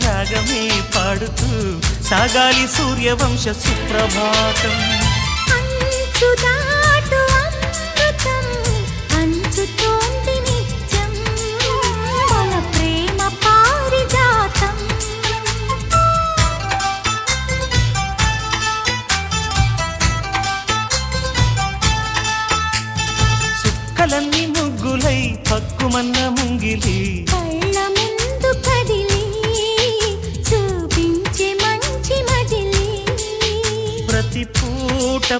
రాగమే పాడుతూ సాగాలి సూర్యవంశ సుప్రభాతం. అంచుదాటు అమృతం అంచుతోంది నిత్యం మన ప్రేమ పారిజాతం. చుక్కలన్నీ ముగ్గులై పక్కుమన్న ముంగిలి కళ్ళ ముందు కదిలి చూపించే మంచి మజిలీ ప్రతి పూట